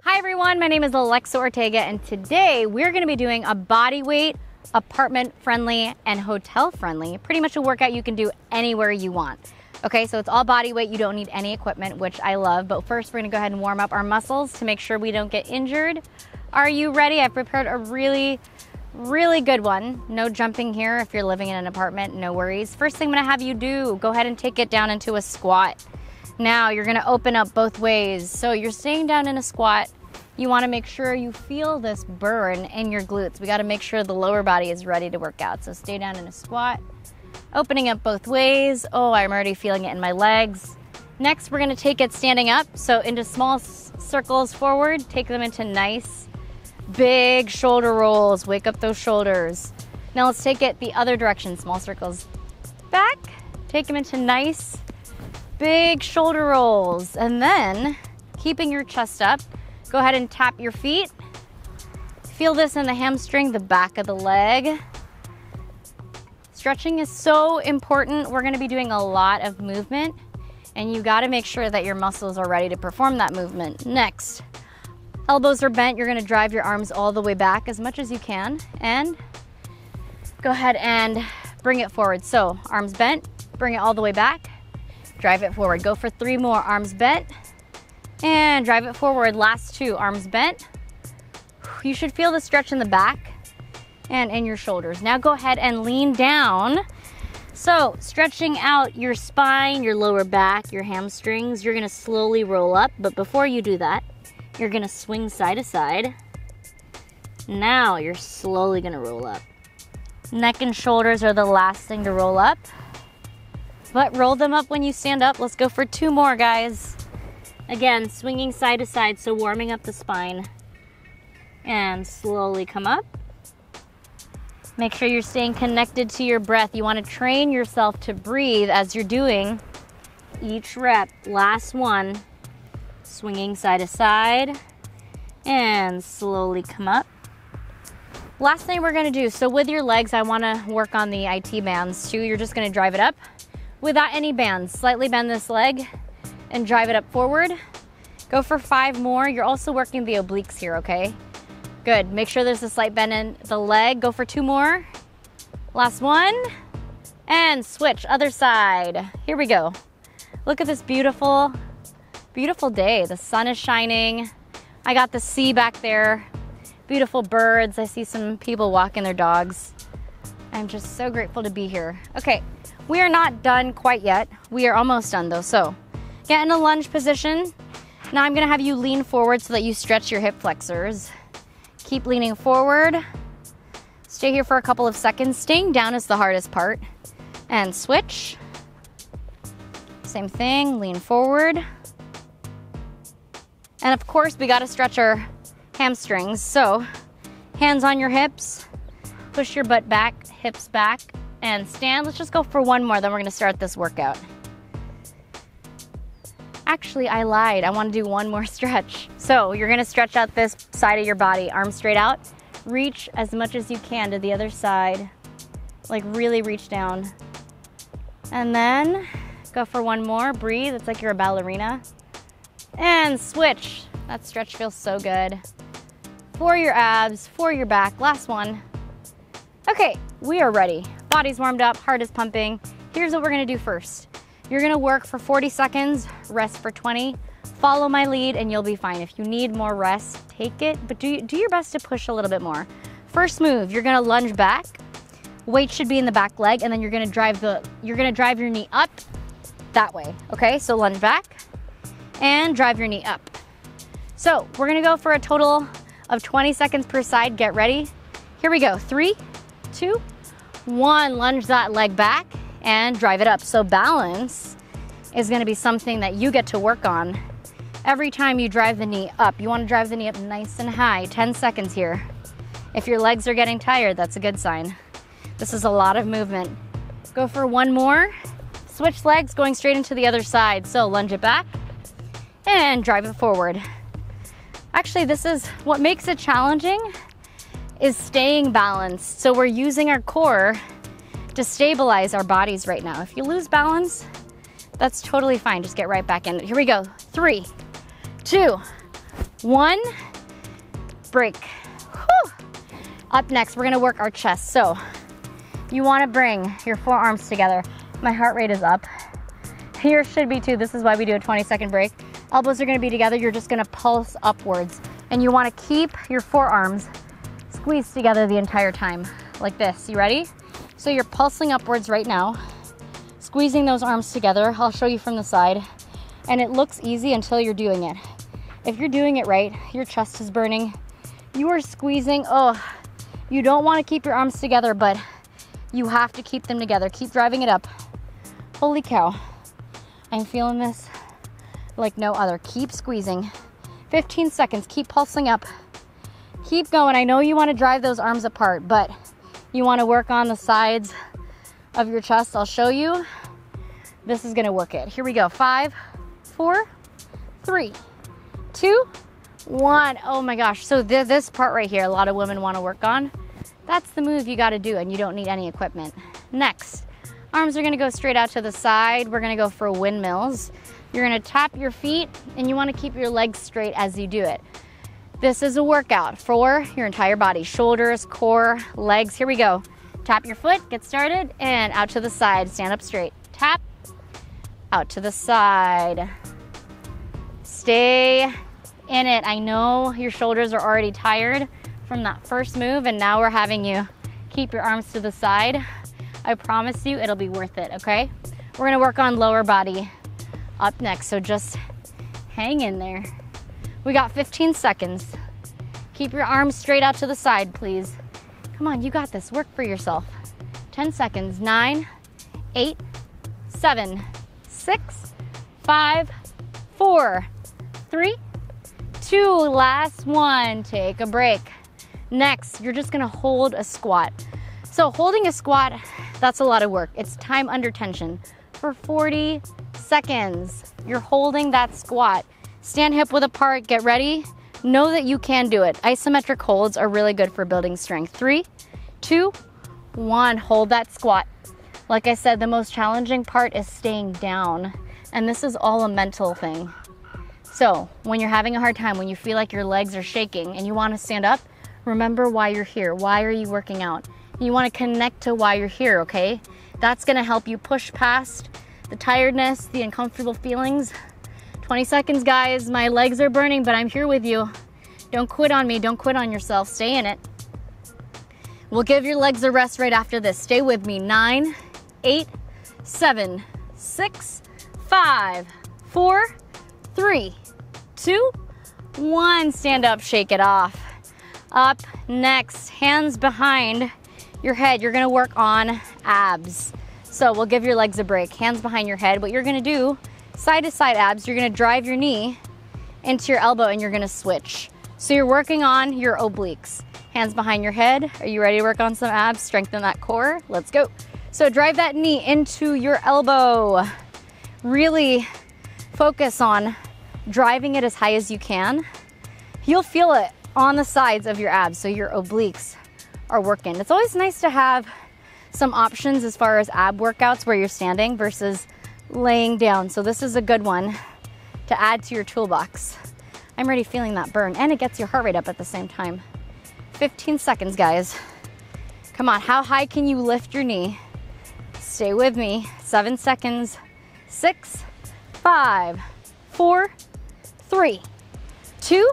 Hi everyone, my name is Alexa Ortega and today we're going to be doing a body weight, apartment friendly and hotel friendly, pretty much a workout you can do anywhere you want. Okay, so it's all body weight, you don't need any equipment, which I love, but first we're going to go ahead and warm up our muscles to make sure we don't get injured. Are you ready? I've prepared a really good one. No jumping here if you're living in an apartment, no worries. First thing I'm going to have you do, go ahead and take it down into a squat. Now you're going to open up both ways. So you're staying down in a squat. You want to make sure you feel this burn in your glutes. We got to make sure the lower body is ready to work out. So stay down in a squat, opening up both ways. Oh, I'm already feeling it in my legs. Next, we're going to take it standing up. So into small circles forward, take them into nice big shoulder rolls. Wake up those shoulders. Now let's take it the other direction. Small circles back, take them into nice big shoulder rolls. And then keeping your chest up, go ahead and tap your feet. Feel this in the hamstring, the back of the leg. Stretching is so important. We're gonna be doing a lot of movement and you gotta make sure that your muscles are ready to perform that movement. Next, elbows are bent. You're gonna drive your arms all the way back as much as you can and go ahead and bring it forward. So arms bent, bring it all the way back, drive it forward. Go for 3 more, arms bent, and drive it forward. Last 2, arms bent. You should feel the stretch in the back and in your shoulders. Now go ahead and lean down. So stretching out your spine, your lower back, your hamstrings, you're gonna slowly roll up. But before you do that, you're gonna swing side to side. Now you're slowly gonna roll up. Neck and shoulders are the last thing to roll up. But roll them up when you stand up. Let's go for 2 more, guys. Again, swinging side to side, so warming up the spine. And slowly come up. Make sure you're staying connected to your breath. You want to train yourself to breathe as you're doing each rep. Last one. Swinging side to side. And slowly come up. Last thing we're going to do, so with your legs, I want to work on the IT bands too. You're just going to drive it up without any bands. Slightly bend this leg and drive it up forward. Go for 5 more. You're also working the obliques here, okay? Good. Make sure there's a slight bend in the leg. Go for 2 more. Last one. And switch, other side. Here we go. Look at this beautiful, beautiful day. The sun is shining. I got the sea back there. Beautiful birds. I see some people walking their dogs. I'm just so grateful to be here. Okay, we are not done quite yet. We are almost done though, so get in a lunge position. Now I'm gonna have you lean forward so that you stretch your hip flexors. Keep leaning forward. Stay here for a couple of seconds. Staying down is the hardest part. And switch. Same thing, lean forward. And of course, we gotta stretch our hamstrings. So hands on your hips, push your butt back, hips back, and stand. Let's just go for 1 more, then we're gonna start this workout. Actually, I lied. I want to do 1 more stretch. So you're going to stretch out this side of your body, arms straight out. Reach as much as you can to the other side. Like really reach down. And then go for 1 more. Breathe. It's like you're a ballerina. And switch. That stretch feels so good. For your abs, for your back. Last one. Okay, we are ready. Body's warmed up, heart is pumping. Here's what we're going to do first. You're gonna work for 40 seconds, rest for 20. Follow my lead and you'll be fine. If you need more rest, take it, but do your best to push a little bit more. First move, you're gonna lunge back. Weight should be in the back leg and then you're gonna drive your knee up that way, okay? So lunge back and drive your knee up. So we're gonna go for a total of 20 seconds per side. Get ready. Here we go, 3, 2, 1. Lunge that leg back and drive it up. So balance is gonna be something that you get to work on every time you drive the knee up. You wanna drive the knee up nice and high. 10 seconds here. If your legs are getting tired, that's a good sign. This is a lot of movement. Go for 1 more. Switch legs, going straight into the other side. So lunge it back and drive it forward. Actually, this is what makes it challenging is staying balanced. So we're using our core to stabilize our bodies right now. If you lose balance, that's totally fine. Just get right back in it. Here we go. 3, 2, 1, break. Whew. Up next, we're gonna work our chest. So you wanna bring your forearms together. My heart rate is up. Yours should be too. This is why we do a 20-second break. Elbows are gonna be together. You're just gonna pulse upwards. And you wanna keep your forearms squeezed together the entire time, like this. You ready? So you're pulsing upwards right now, squeezing those arms together. I'll show you from the side. And it looks easy until you're doing it. If you're doing it right, your chest is burning. You are squeezing. Oh, you don't wanna keep your arms together, but you have to keep them together. Keep driving it up. Holy cow. I'm feeling this like no other. Keep squeezing. 15 seconds, keep pulsing up. Keep going. I know you want to drive those arms apart, but you want to work on the sides of your chest. I'll show you. This is going to work it. Here we go. 5, 4, 3, 2, 1. Oh my gosh. So this part right here, a lot of women want to work on. That's the move you got to do, and you don't need any equipment. Next, arms are going to go straight out to the side. We're going to go for windmills. You're going to tap your feet, and you want to keep your legs straight as you do it. This is a workout for your entire body. Shoulders, core, legs. Here we go. Tap your foot, get started, and out to the side. Stand up straight. Tap, out to the side. Stay in it. I know your shoulders are already tired from that first move, and now we're having you keep your arms to the side. I promise you it'll be worth it, okay? We're gonna work on lower body up next, so just hang in there. We got 15 seconds. Keep your arms straight out to the side, please. Come on, you got this. Work for yourself. 10 seconds. 9, 8, 7, 6, 5, 4, 3, 2. Last one. Take a break. Next, you're just gonna hold a squat. So holding a squat, that's a lot of work. It's time under tension. For 40 seconds, you're holding that squat. Stand hip width apart, get ready. Know that you can do it. Isometric holds are really good for building strength. 3, 2, 1, hold that squat. Like I said, the most challenging part is staying down. And this is all a mental thing. So when you're having a hard time, when you feel like your legs are shaking and you want to stand up, remember why you're here. Why are you working out? You want to connect to why you're here, okay? That's going to help you push past the tiredness, the uncomfortable feelings. 20 seconds, guys. My legs are burning, but I'm here with you. Don't quit on me. Don't quit on yourself. Stay in it. We'll give your legs a rest right after this. Stay with me. 9, 8, 7, 6, 5, 4, 3, 2, 1. Stand up, shake it off. Up next, hands behind your head. You're gonna work on abs. So we'll give your legs a break. Hands behind your head. What you're gonna do, side to side abs, you're gonna drive your knee into your elbow and you're gonna switch. So you're working on your obliques. Hands behind your head. Are you ready to work on some abs? Strengthen that core. Let's go. So drive that knee into your elbow. Really focus on driving it as high as you can. You'll feel it on the sides of your abs, so your obliques are working. It's always nice to have some options as far as ab workouts where you're standing versus laying down. So this is a good one to add to your toolbox. I'm already feeling that burn, and it gets your heart rate up at the same time. 15 seconds, guys. Come on, how high can you lift your knee? Stay with me. 7 seconds. 6, 5, 4, 3, 2,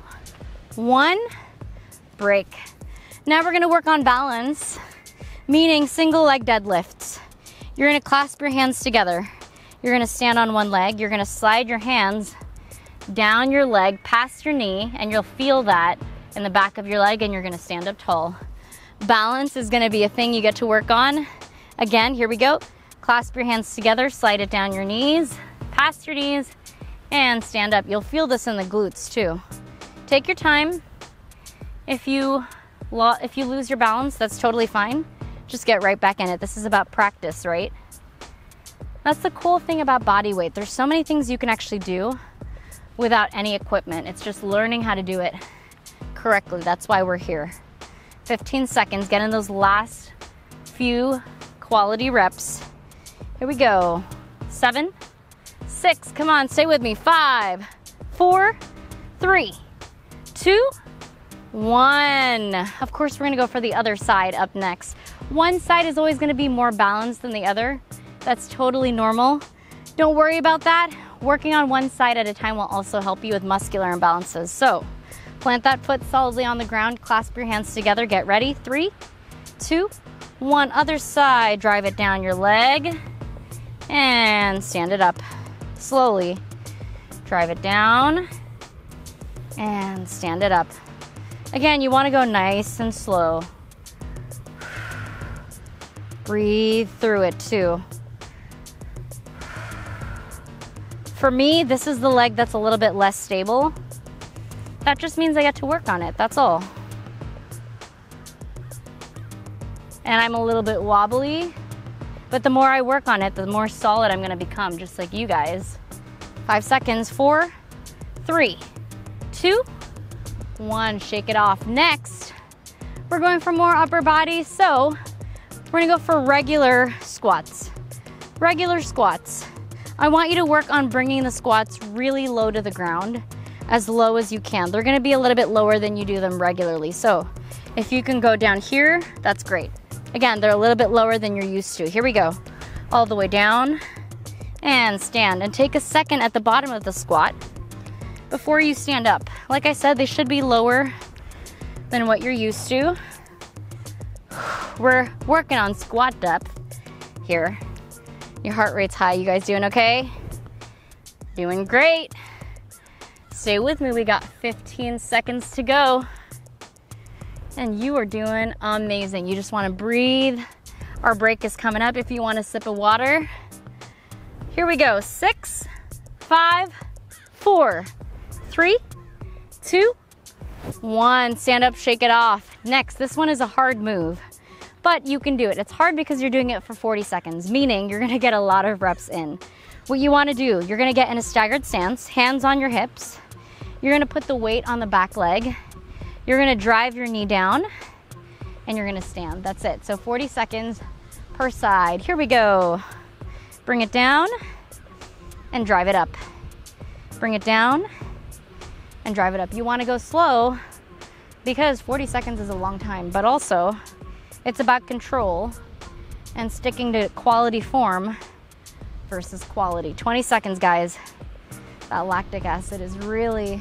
1. Break. Now we're gonna work on balance, meaning single leg deadlifts. You're gonna clasp your hands together. You're gonna stand on one leg. You're gonna slide your hands down your leg past your knee, and you'll feel that in the back of your leg, and you're gonna stand up tall. Balance is gonna be a thing you get to work on. Again, here we go. Clasp your hands together, slide it down your knees, past your knees, and stand up. You'll feel this in the glutes too. Take your time. If you lose your balance, that's totally fine. Just get right back in it. This is about practice, right? That's the cool thing about Bodyweight. There's so many things you can actually do without any equipment. It's just learning how to do it correctly. That's why we're here. 15 seconds. Get in those last few quality reps. Here we go. 7, 6. Come on, stay with me. 5, 4, 3, 2, 1. Of course, we're gonna go for the other side up next. One side is always gonna be more balanced than the other. That's totally normal. Don't worry about that. Working on one side at a time will also help you with muscular imbalances. So plant that foot solidly on the ground, clasp your hands together, get ready. 3, 2, 1. Other side, drive it down your leg and stand it up. Slowly drive it down and stand it up. Again, you want to go nice and slow. Breathe through it too. For me, this is the leg that's a little bit less stable. That just means I get to work on it, that's all. And I'm a little bit wobbly, but the more I work on it, the more solid I'm gonna become, just like you guys. 5 seconds, 4, 3, 2, 1, shake it off. Next, we're going for more upper body, so we're gonna go for regular squats. Regular squats. I want you to work on bringing the squats really low to the ground, as low as you can. They're gonna be a little bit lower than you do them regularly. So if you can go down here, that's great. Again, they're a little bit lower than you're used to. Here we go. All the way down and stand. And take a second at the bottom of the squat before you stand up. Like I said, they should be lower than what you're used to. We're working on squat depth here. Your heart rate's high. You guys doing okay? Doing great. Stay with me. We got 15 seconds to go. And you are doing amazing. You just want to breathe. Our break is coming up if you want a sip of water. Here we go. 6, 5, 4, 3, 2, 1. Stand up, shake it off. Next, this one is a hard move, but you can do it. It's hard because you're doing it for 40 seconds, meaning you're gonna get a lot of reps in. What you wanna do, you're gonna get in a staggered stance, hands on your hips. You're gonna put the weight on the back leg. You're gonna drive your knee down and you're gonna stand. That's it. So 40 seconds per side. Here we go. Bring it down and drive it up. Bring it down and drive it up. You wanna go slow because 40 seconds is a long time, but also it's about control and sticking to quality form versus quality. 20 seconds, guys. That lactic acid is really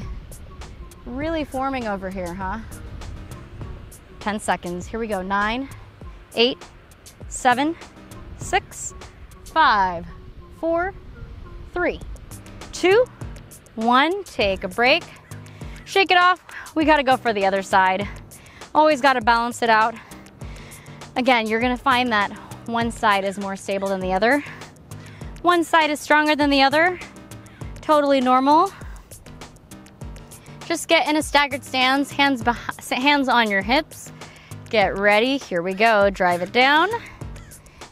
forming over here, huh? 10 seconds. Here we go. 9, 8, 7, 6, 5, 4, 3, 2, 1. Take a break. Shake it off. We got to go for the other side. Always got to balance it out. Again, you're going to find that one side is more stable than the other. One side is stronger than the other. Totally normal. Just get in a staggered stance, hands on your hips. Get ready. Here we go. Drive it down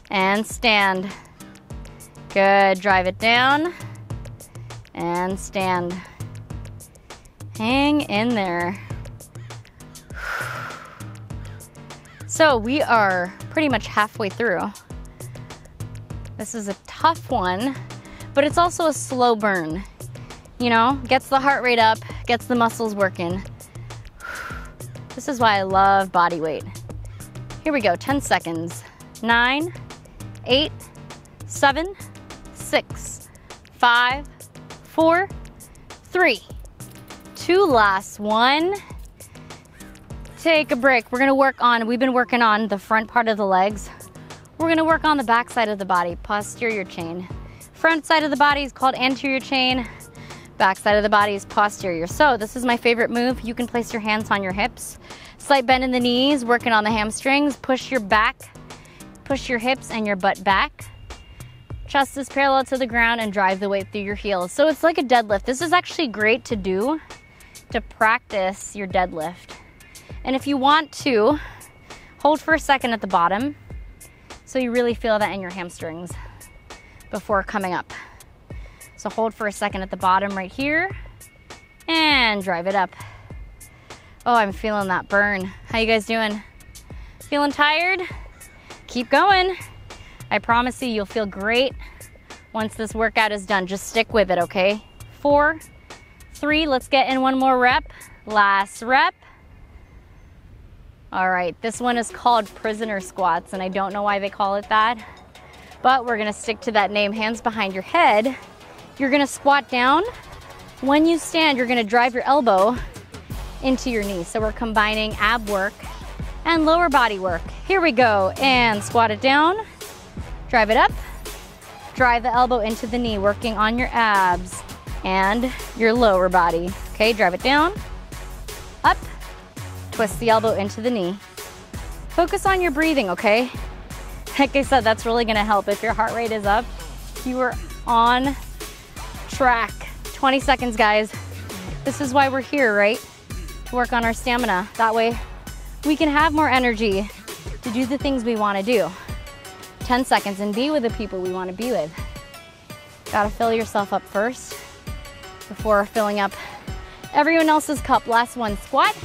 and stand. Good. Drive it down and stand. Hang in there. So we are pretty much halfway through. This is a tough one, but it's also a slow burn. You know, gets the heart rate up, gets the muscles working. This is why I love body weight. Here we go, 10 seconds. 9, 8, 7, 6, 5, 4, 3, 2, last one. Take a break. We're gonna work on, we've been working on the front part of the legs. We're gonna work on the back side of the body, posterior chain. Front side of the body is called anterior chain. Back side of the body is posterior. So this is my favorite move. You can place your hands on your hips. Slight bend in the knees, working on the hamstrings. Push your back, push your hips and your butt back. Chest is parallel to the ground and drive the weight through your heels. So it's like a deadlift. This is actually great to do to practice your deadlift. And if you want to, hold for a second at the bottom so you really feel that in your hamstrings before coming up. So hold for a second at the bottom right here and drive it up. Oh, I'm feeling that burn. How you guys doing? Feeling tired? Keep going. I promise you, you'll feel great once this workout is done. Just stick with it, okay? 4, 3, let's get in one more rep. Last rep. All right, this one is called prisoner squats, and I don't know why they call it that, but we're gonna stick to that name. Hands behind your head. You're gonna squat down. When you stand, you're gonna drive your elbow into your knee. So we're combining ab work and lower body work. Here we go, and squat it down, drive it up, drive the elbow into the knee, working on your abs and your lower body. Okay, drive it down, up, twist the elbow into the knee. Focus on your breathing, okay? Like I said, that's really gonna help. If your heart rate is up, you are on track. 20 seconds, guys. This is why we're here, right? To work on our stamina. That way we can have more energy to do the things we wanna do. 10 seconds and be with the people we wanna be with. Gotta fill yourself up first before filling up everyone else's cup. Last one, squat.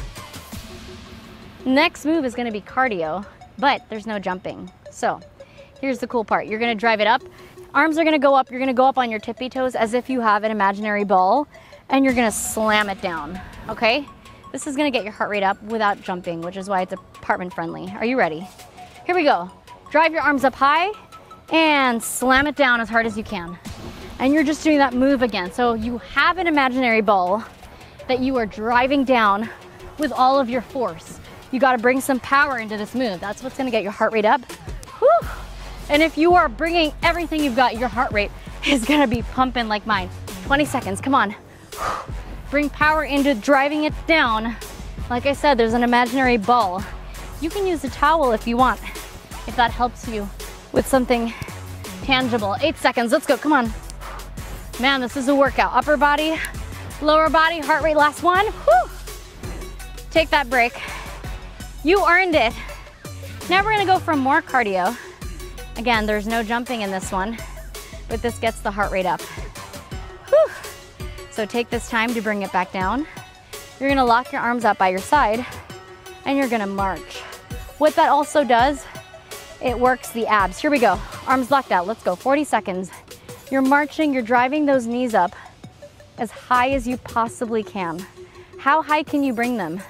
Next move is gonna be cardio, but there's no jumping. So here's the cool part. You're gonna drive it up. Arms are gonna go up. You're gonna go up on your tippy toes as if you have an imaginary ball, and you're gonna slam it down, okay? This is gonna get your heart rate up without jumping, which is why it's apartment friendly. Are you ready? Here we go. Drive your arms up high and slam it down as hard as you can. And you're just doing that move again. So you have an imaginary ball that you are driving down with all of your force. You gotta bring some power into this move. That's what's gonna get your heart rate up. Whew. And if you are bringing everything you've got, your heart rate is gonna be pumping like mine. 20 seconds, come on. Bring power into driving it down. Like I said, there's an imaginary ball. You can use a towel if you want, if that helps you with something tangible. 8 seconds, let's go, come on. Man, this is a workout. Upper body, lower body, heart rate, last one. Whew. Take that break. You earned it. Now we're gonna go for more cardio. Again, there's no jumping in this one, but this gets the heart rate up. Whew. So take this time to bring it back down. You're gonna lock your arms out by your side and you're gonna march. What that also does, it works the abs. Here we go, arms locked out, let's go, 40 seconds. You're marching, you're driving those knees up as high as you possibly can. How high can you bring them?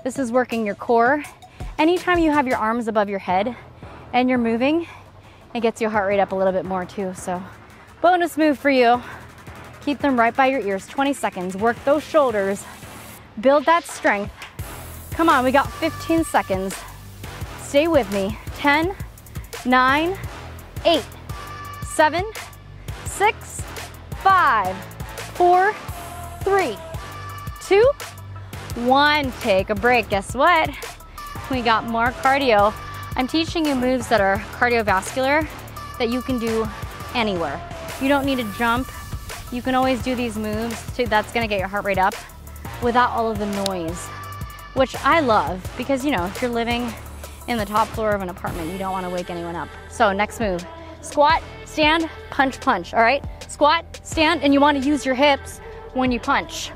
This is working your core. Anytime you have your arms above your head and you're moving, it gets your heart rate up a little bit more too. So bonus move for you. Keep them right by your ears, 20 seconds. Work those shoulders, build that strength. Come on, we got 15 seconds. Stay with me. 10, 9, 8, 7, 6, 5, 4, 3, 2, 1. Take a break. Guess what? We got more cardio. I'm teaching you moves that are cardiovascular that you can do anywhere. You don't need to jump. You can always do these moves that's gonna get your heart rate up without all of the noise, which I love because, you know, if you're living in the top floor of an apartment, you don't wanna wake anyone up. So next move, squat, stand, punch, punch, all right? Squat, stand, and you wanna use your hips when you punch.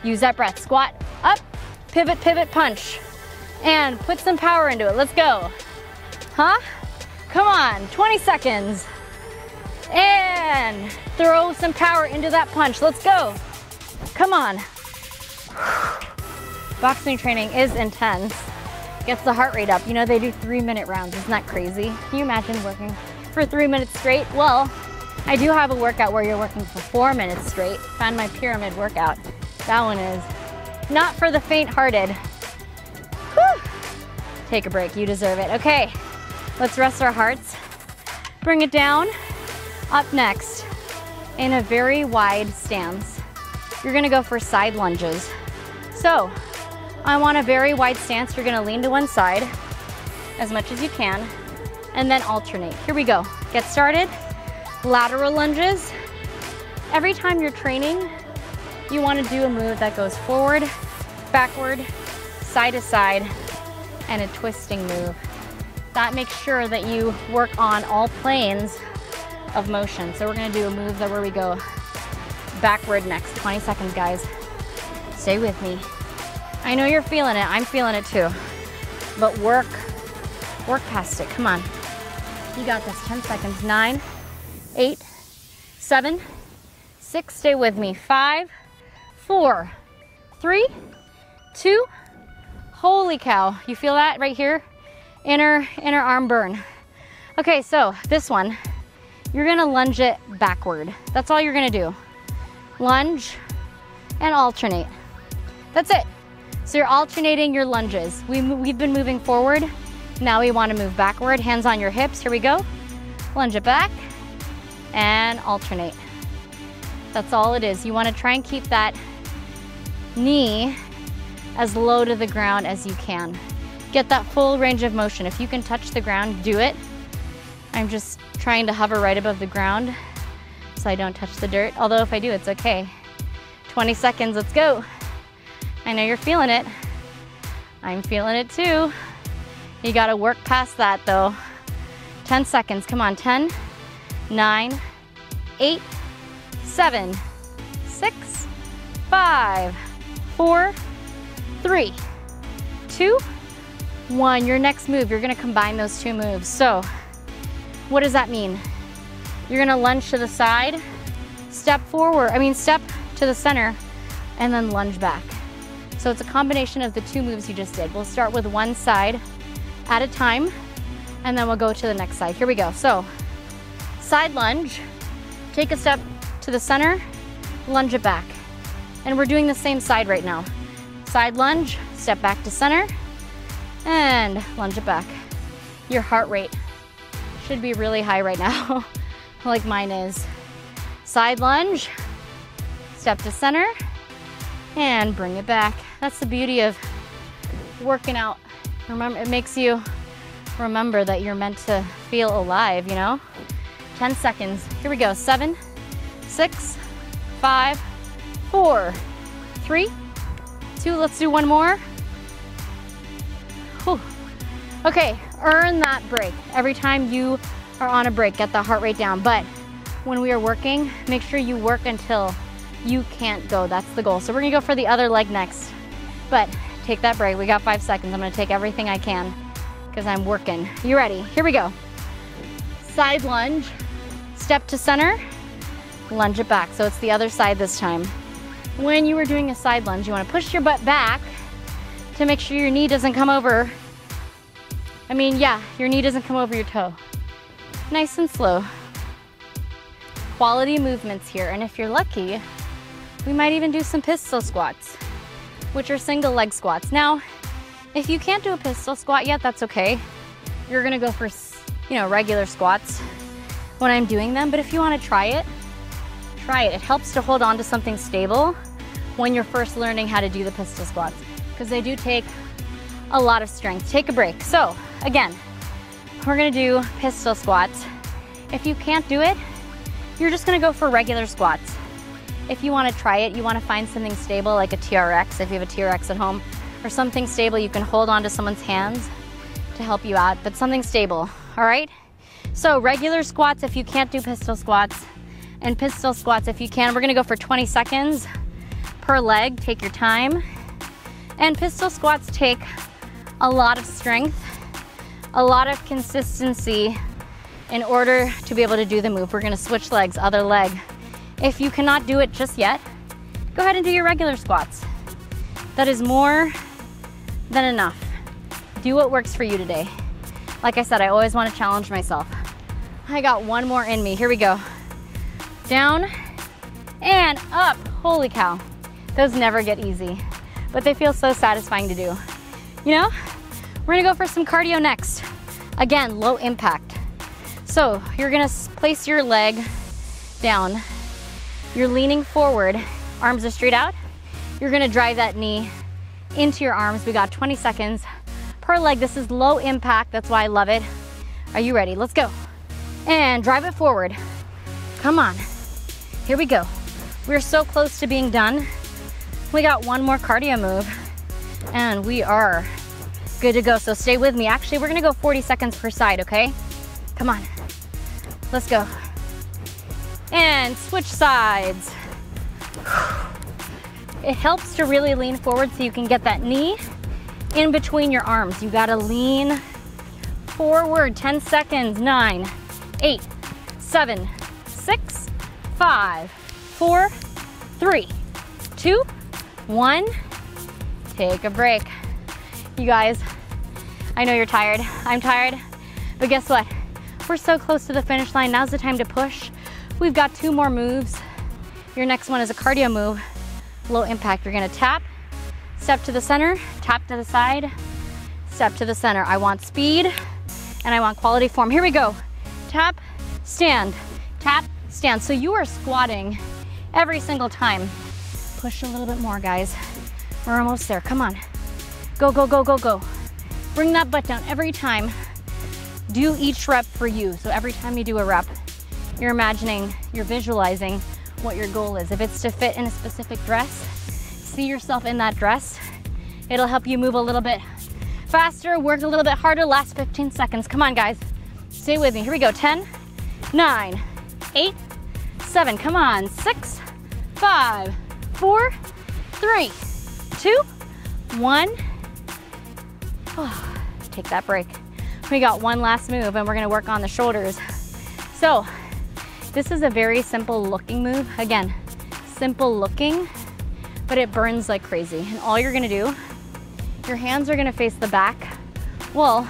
Use that breath, squat, up, pivot, pivot, punch. And put some power into it, let's go. Huh? Come on, 20 seconds. And throw some power into that punch, let's go. Come on. Boxing training is intense. Gets the heart rate up. You know, they do 3-minute rounds, isn't that crazy? Can you imagine working for 3 minutes straight? Well, I do have a workout where you're working for 4 minutes straight. Find my pyramid workout. That one is not for the faint-hearted. Whew. Take a break, you deserve it. Okay, let's rest our hearts. Bring it down. Up next, in a very wide stance, you're gonna go for side lunges. So, I want a very wide stance. You're gonna lean to one side as much as you can, and then alternate. Here we go. Get started. Lateral lunges. Every time you're training, you wanna do a move that goes forward, backward, side to side, and a twisting move. That makes sure that you work on all planes of motion. So we're gonna do a move where we go backward next. 20 seconds, guys. Stay with me. I know you're feeling it, I'm feeling it too. But work past it, come on. You got this, 10 seconds. 9, 8, 7, 6, stay with me. 5, 4, 3, 2. Holy cow, you feel that right here? Inner arm burn. Okay, so this one, you're gonna lunge it backward. That's all you're gonna do. Lunge and alternate. That's it. So you're alternating your lunges. We've been moving forward. Now we wanna move backward. Hands on your hips, here we go. Lunge it back and alternate. That's all it is. You wanna try and keep that knee as low to the ground as you can. Get that full range of motion. If you can touch the ground, do it. I'm just trying to hover right above the ground so I don't touch the dirt. Although if I do, it's okay. 20 seconds, let's go. I know you're feeling it. I'm feeling it too. You gotta work past that though. 10 seconds, come on, 10, 9, 8, 7, 6, 5, 4, 3, 2, 1. Your next move, you're gonna combine those two moves. So, what does that mean? You're gonna lunge to the side, step to the center, and then lunge back. So it's a combination of the two moves you just did. We'll start with one side at a time, and then we'll go to the next side. Here we go. So, side lunge, take a step to the center, lunge it back. And we're doing the same side right now. Side lunge, step back to center, and lunge it back. Your heart rate should be really high right now, like mine is. Side lunge, step to center, and bring it back. That's the beauty of working out. Remember, it makes you remember that you're meant to feel alive, you know? 10 seconds. Here we go. 7, 6, 5, 4, 3, 2. Let's do one more. Whew. Okay, earn that break. Every time you are on a break, get the heart rate down. But when we are working, make sure you work until you can't go. That's the goal. So we're gonna go for the other leg next. But take that break. We got 5 seconds. I'm gonna take everything I can because I'm working. You ready? Here we go. Side lunge, step to center, lunge it back. So it's the other side this time. When you are doing a side lunge, you wanna push your butt back to make sure your knee doesn't come over. Your knee doesn't come over your toe. Nice and slow. Quality movements here. And if you're lucky, we might even do some pistol squats, which are single leg squats. Now, if you can't do a pistol squat yet, that's okay. You're gonna go for, regular squats when I'm doing them. But if you wanna try it, try it. It helps to hold on to something stable when you're first learning how to do the pistol squats, because they do take a lot of strength. Take a break. So again, we're gonna do pistol squats. If you can't do it, you're just gonna go for regular squats. If you wanna try it, you wanna find something stable like a TRX, if you have a TRX at home, or something stable you can hold onto someone's hands to help you out, but something stable, all right? So regular squats if you can't do pistol squats, and pistol squats if you can. We're gonna go for 20 seconds per leg, take your time. And pistol squats take a lot of strength, a lot of consistency in order to be able to do the move. We're gonna switch legs, other leg. If you cannot do it just yet, go ahead and do your regular squats. That is more than enough. Do what works for you today. Like I said, I always wanna challenge myself. I got one more in me, here we go. Down and up, holy cow. Those never get easy, but they feel so satisfying to do. We're gonna go for some cardio next. Again, low impact. So you're gonna place your leg down. You're leaning forward, arms are straight out. You're gonna drive that knee into your arms. We got 20 seconds per leg. This is low impact, that's why I love it. Are you ready? Let's go. And drive it forward. Come on, here we go. We're so close to being done. We got one more cardio move and we are good to go. So stay with me. Actually, we're gonna go 40 seconds per side, okay? Come on, let's go. And switch sides. It helps to really lean forward so you can get that knee in between your arms. You gotta lean forward. 10 seconds. 9, 8, 7, 6, 5, 4, 3, 2, 1. take a break. You guys, I know you're tired. I'm tired, but guess what? We're so close to the finish line. Now's the time to push. We've got 2 more moves. Your next one is a cardio move, low impact. You're gonna tap, step to the center, tap to the side, step to the center. I want speed and I want quality form. Here we go. Tap, stand, tap, stand. So you are squatting every single time. Push a little bit more, guys. We're almost there. Come on. Go, go, go, go, go. Bring that butt down every time. Do each rep for you. So every time you do a rep, you're imagining, you're visualizing what your goal is. If it's to fit in a specific dress, see yourself in that dress. It'll help you move a little bit faster, work a little bit harder. Last 15 seconds. Come on, guys. Stay with me. Here we go. 10, 9, 8, 7. Come on. 6, 5, 4, 3, 2, 1. Oh, take that break. We got one last move and we're gonna work on the shoulders. So this is a very simple looking move. Again, simple looking, but it burns like crazy. And all you're gonna do, your hands are gonna face the back wall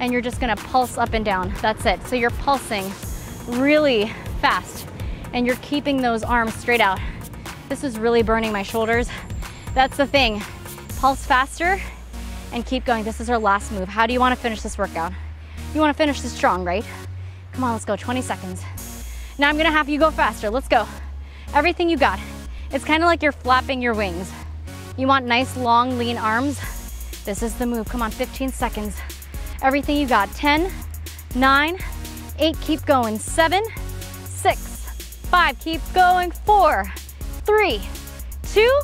and you're just gonna pulse up and down. That's it. So you're pulsing really fast and you're keeping those arms straight out. This is really burning my shoulders. That's the thing. Pulse faster and keep going. This is our last move. How do you want to finish this workout? You want to finish this strong, right? Come on, let's go. 20 seconds. Now I'm gonna have you go faster. Let's go. Everything you got. It's kind of like you're flapping your wings. You want nice, long, lean arms. This is the move. Come on, 15 seconds. Everything you got. 10, 9, 8, keep going. 7, 6, 5, keep going. 4, 3, 2,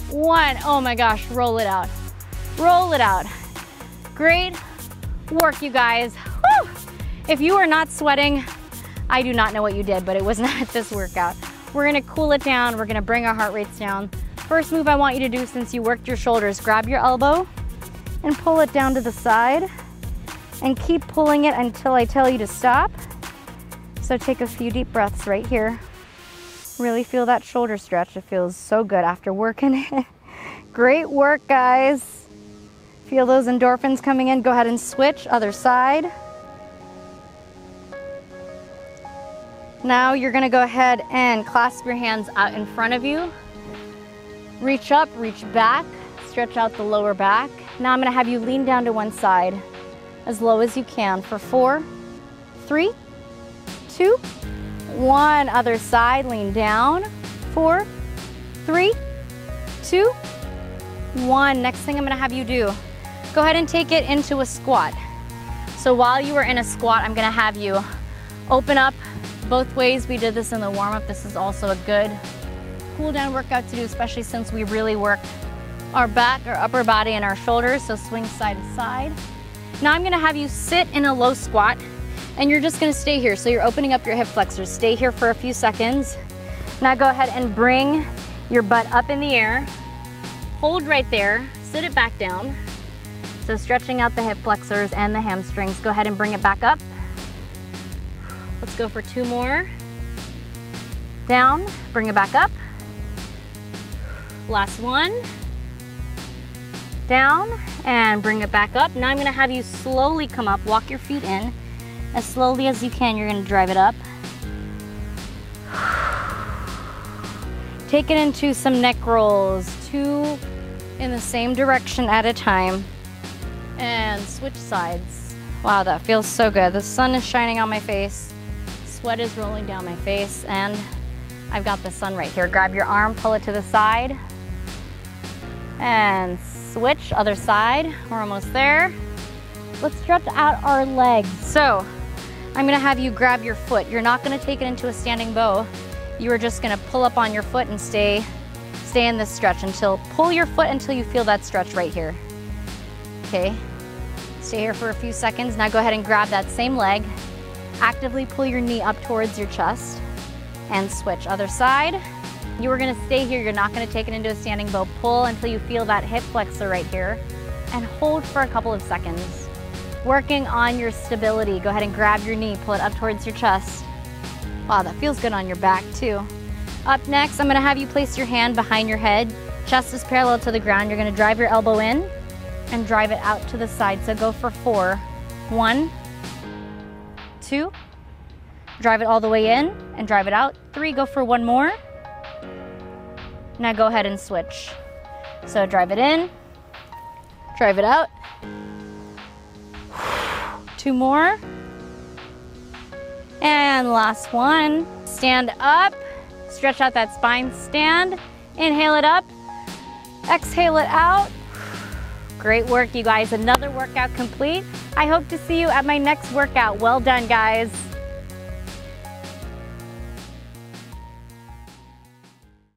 1. Oh my gosh, roll it out. Roll it out. Great work, you guys. Woo! If you are not sweating, I do not know what you did, but it was not this workout. We're gonna cool it down. We're gonna bring our heart rates down. First move I want you to do, since you worked your shoulders, grab your elbow and pull it down to the side and keep pulling it until I tell you to stop. So take a few deep breaths right here. Really feel that shoulder stretch. It feels so good after working it. Great work, guys. Feel those endorphins coming in. Go ahead and switch, other side. Now you're gonna go ahead and clasp your hands out in front of you. Reach up, reach back, stretch out the lower back. Now I'm gonna have you lean down to one side as low as you can for 4, 3, 2, 1. Other side, lean down. 4, 3, 2, 1. Next thing I'm gonna have you do, go ahead and take it into a squat. So while you are in a squat, I'm gonna have you open up both ways. We did this in the warm-up. This is also a good cool down workout to do, especially since we really worked our back, our upper body, and our shoulders. So swing side to side. Now I'm gonna have you sit in a low squat and you're just gonna stay here. So you're opening up your hip flexors. Stay here for a few seconds. Now go ahead and bring your butt up in the air. Hold right there, sit it back down. So stretching out the hip flexors and the hamstrings. Go ahead and bring it back up. Let's go for 2 more. Down, bring it back up. Last one. Down and bring it back up. Now I'm gonna have you slowly come up, walk your feet in. As slowly as you can, you're gonna drive it up. Take it into some neck rolls, 2 in the same direction at a time. And switch sides. Wow, that feels so good. The sun is shining on my face. Sweat is rolling down my face, and I've got the sun right here. Grab your arm, pull it to the side, and switch, other side. We're almost there. Let's stretch out our legs. So I'm gonna have you grab your foot. You're not gonna take it into a standing bow. You are just gonna pull up on your foot and stay in this stretch pull your foot until you feel that stretch right here. Okay, stay here for a few seconds. Now go ahead and grab that same leg. Actively pull your knee up towards your chest and switch, other side. You are gonna stay here. You're not gonna take it into a standing bow. Pull until you feel that hip flexor right here and hold for a couple of seconds. Working on your stability. Go ahead and grab your knee, pull it up towards your chest. Wow, that feels good on your back too. Up next, I'm gonna have you place your hand behind your head, chest is parallel to the ground. You're gonna drive your elbow in and drive it out to the side. So go for 4. 1, 2, drive it all the way in and drive it out. 3, go for 1 more. Now go ahead and switch. So drive it in, drive it out. 2 more. And last one. Stand up, stretch out that spine, stand, inhale it up, exhale it out. Great work, you guys. Another workout complete. I hope to see you at my next workout. Well done, guys.